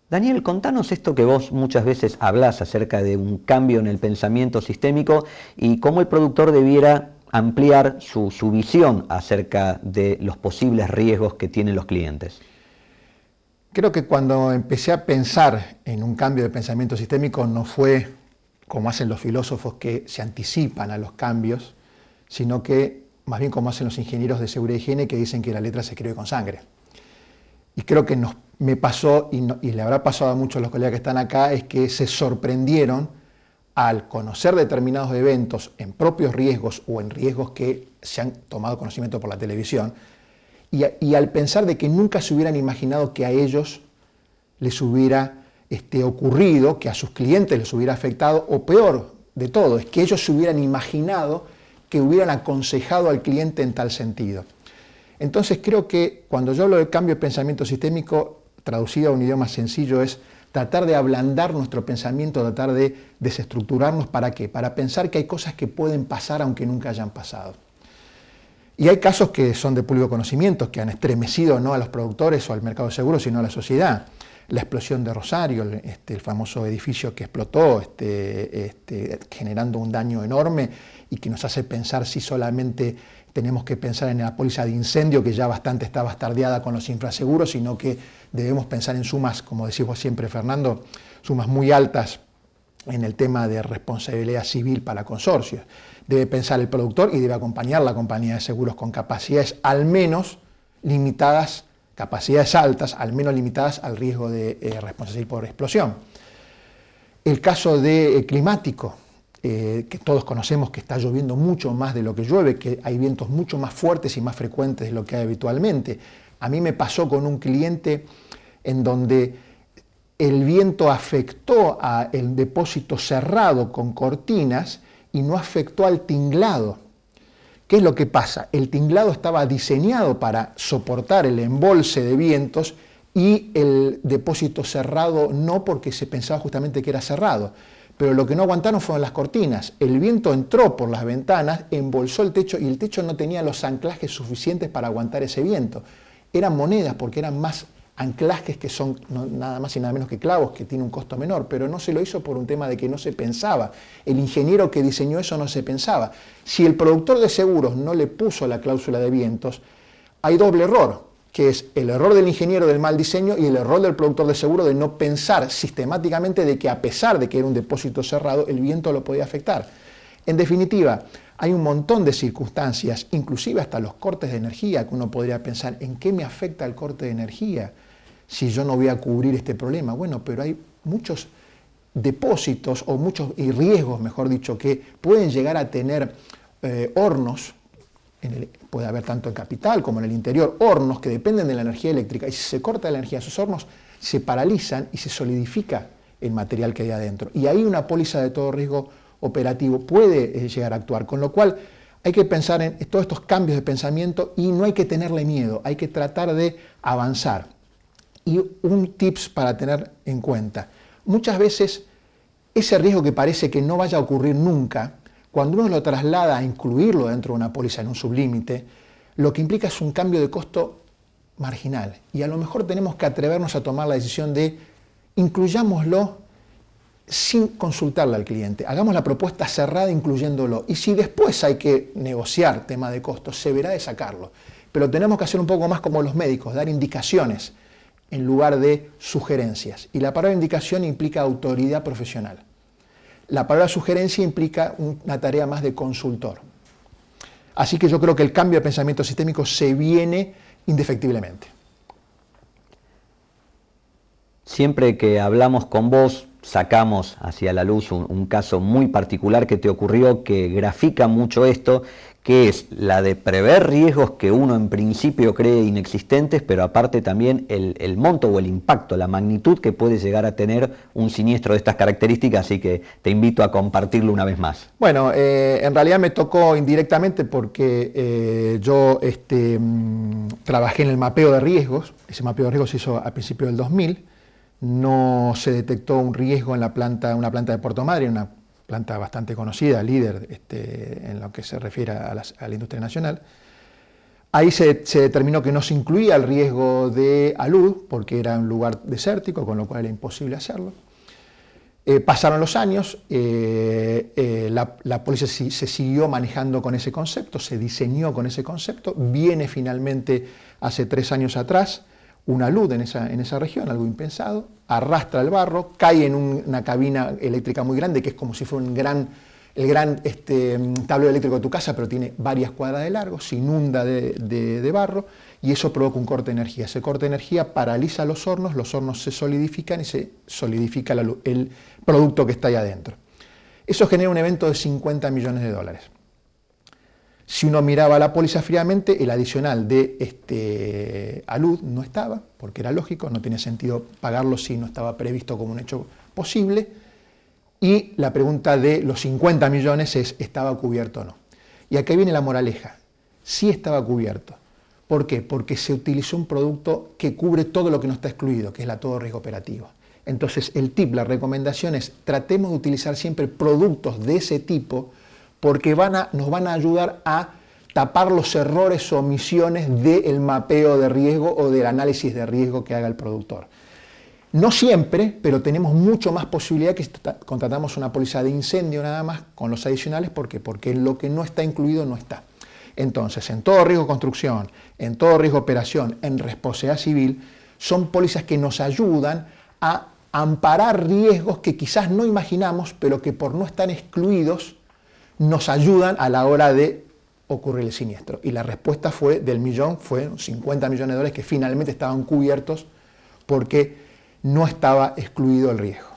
Daniel, contanos esto que vos muchas veces hablás acerca de un cambio en el pensamiento sistémico y cómo el productor debiera ampliar su visión acerca de los posibles riesgos que tienen los clientes. Creo que cuando empecé a pensar en un cambio de pensamiento sistémico no fue como hacen los filósofos que se anticipan a los cambios, sino que más bien como hacen los ingenieros de seguridad y higiene que dicen que la letra se escribe con sangre. Y creo que me pasó, y le habrá pasado a muchos de los colegas que están acá, es que se sorprendieron al conocer determinados eventos en propios riesgos o en riesgos que se han tomado conocimiento por la televisión, y al pensar de que nunca se hubieran imaginado que a ellos les hubiera ocurrido, que a sus clientes les hubiera afectado, o peor de todo, es que ellos se hubieran imaginado que hubieran aconsejado al cliente en tal sentido. Entonces creo que cuando yo hablo de cambio de pensamiento sistémico, traducido a un idioma sencillo, es tratar de ablandar nuestro pensamiento, tratar de desestructurarnos. ¿Para qué? Para pensar que hay cosas que pueden pasar aunque nunca hayan pasado. Y hay casos que son de público conocimiento, que han estremecido no a los productores o al mercado de seguros, sino a la sociedad. La explosión de Rosario, el famoso edificio que explotó, generando un daño enorme y que nos hace pensar si solamente tenemos que pensar en la póliza de incendio, que ya bastante está bastardeada con los infraseguros, sino que debemos pensar en sumas, como decís vos siempre, Fernando, sumas muy altas en el tema de responsabilidad civil para consorcios. Debe pensar el productor y debe acompañar la compañía de seguros con capacidades al menos limitadas, capacidades altas, al menos limitadas al riesgo de responsabilidad civil por explosión. El caso de climático, que todos conocemos que está lloviendo mucho más de lo que llueve, que hay vientos mucho más fuertes y más frecuentes de lo que hay habitualmente. A mí me pasó con un cliente en donde el viento afectó al depósito cerrado con cortinas y no afectó al tinglado. ¿Qué es lo que pasa? El tinglado estaba diseñado para soportar el embolse de vientos y el depósito cerrado no, porque se pensaba justamente que era cerrado. Pero lo que no aguantaron fueron las cortinas. El viento entró por las ventanas, embolsó el techo y el techo no tenía los anclajes suficientes para aguantar ese viento. Eran monedas porque eran más anclajes que son nada más y nada menos que clavos, que tiene un costo menor, pero no se lo hizo por un tema de que no se pensaba. El ingeniero que diseñó eso no se pensaba. Si el productor de seguros no le puso la cláusula de vientos, hay doble error, que es el error del ingeniero del mal diseño y el error del productor de seguro de no pensar sistemáticamente de que a pesar de que era un depósito cerrado, el viento lo podía afectar. En definitiva, hay un montón de circunstancias, inclusive hasta los cortes de energía, que uno podría pensar, ¿en qué me afecta el corte de energía si yo no voy a cubrir este problema? Bueno, pero hay muchos depósitos y riesgos, mejor dicho, que pueden llegar a tener hornos. Puede haber tanto en capital como en el interior hornos que dependen de la energía eléctrica, y si se corta la energía, esos hornos se paralizan y se solidifica el material que hay adentro. Y ahí una póliza de todo riesgo operativo puede llegar a actuar, con lo cual hay que pensar en todos estos cambios de pensamiento y no hay que tenerle miedo, hay que tratar de avanzar. Y un tips para tener en cuenta: muchas veces ese riesgo que parece que no vaya a ocurrir nunca, cuando uno lo traslada a incluirlo dentro de una póliza en un sublímite, lo que implica es un cambio de costo marginal. Y a lo mejor tenemos que atrevernos a tomar la decisión de incluyámoslo sin consultarle al cliente. Hagamos la propuesta cerrada incluyéndolo. Y si después hay que negociar tema de costos, se verá de sacarlo. Pero tenemos que hacer un poco más como los médicos, dar indicaciones en lugar de sugerencias. Y la palabra indicación implica autoridad profesional. La palabra sugerencia implica una tarea más de consultor. Así que yo creo que el cambio de pensamiento sistémico se viene indefectiblemente. Siempre que hablamos con vos, sacamos hacia la luz un caso muy particular que te ocurrió, que grafica mucho esto, que es la de prever riesgos que uno en principio cree inexistentes, pero aparte también el monto o el impacto, la magnitud que puede llegar a tener un siniestro de estas características, así que te invito a compartirlo una vez más. Bueno, en realidad me tocó indirectamente porque yo trabajé en el mapeo de riesgos. Ese mapeo de riesgos se hizo a principios del 2000. No se detectó un riesgo en una planta de Puerto Madryn, una planta bastante conocida, líder en lo que se refiere a la industria nacional. Ahí se determinó que no se incluía el riesgo de alud, porque era un lugar desértico, con lo cual era imposible hacerlo. Pasaron los años, la policía se siguió manejando con ese concepto, se diseñó con ese concepto, viene finalmente hace 3 años atrás una alud en esa región, algo impensado, arrastra el barro, cae en una cabina eléctrica muy grande, que es como si fuera el gran tablero eléctrico de tu casa, pero tiene varias cuadras de largo, se inunda de barro y eso provoca un corte de energía. Ese corte de energía paraliza los hornos se solidifican y se solidifica el producto que está ahí adentro. Eso genera un evento de 50 millones de dólares. Si uno miraba la póliza fríamente, el adicional de alud no estaba, porque era lógico, no tenía sentido pagarlo si no estaba previsto como un hecho posible. Y la pregunta de los 50 millones es, ¿estaba cubierto o no? Y aquí viene la moraleja. Sí estaba cubierto. ¿Por qué? Porque se utilizó un producto que cubre todo lo que no está excluido, que es la todo riesgo operativo. Entonces, el tip, la recomendación es, tratemos de utilizar siempre productos de ese tipo, porque nos van a ayudar a tapar los errores o omisiones del mapeo de riesgo o del análisis de riesgo que haga el productor. No siempre, pero tenemos mucho más posibilidad que si contratamos una póliza de incendio nada más con los adicionales. ¿Por qué? Porque lo que no está incluido no está. Entonces, en todo riesgo de construcción, en todo riesgo de operación, en responsabilidad civil, son pólizas que nos ayudan a amparar riesgos que quizás no imaginamos, pero que por no estar excluidos nos ayudan a la hora de ocurrir el siniestro. Y la respuesta del millón fue 50 millones de dólares que finalmente estaban cubiertos porque no estaba excluido el riesgo.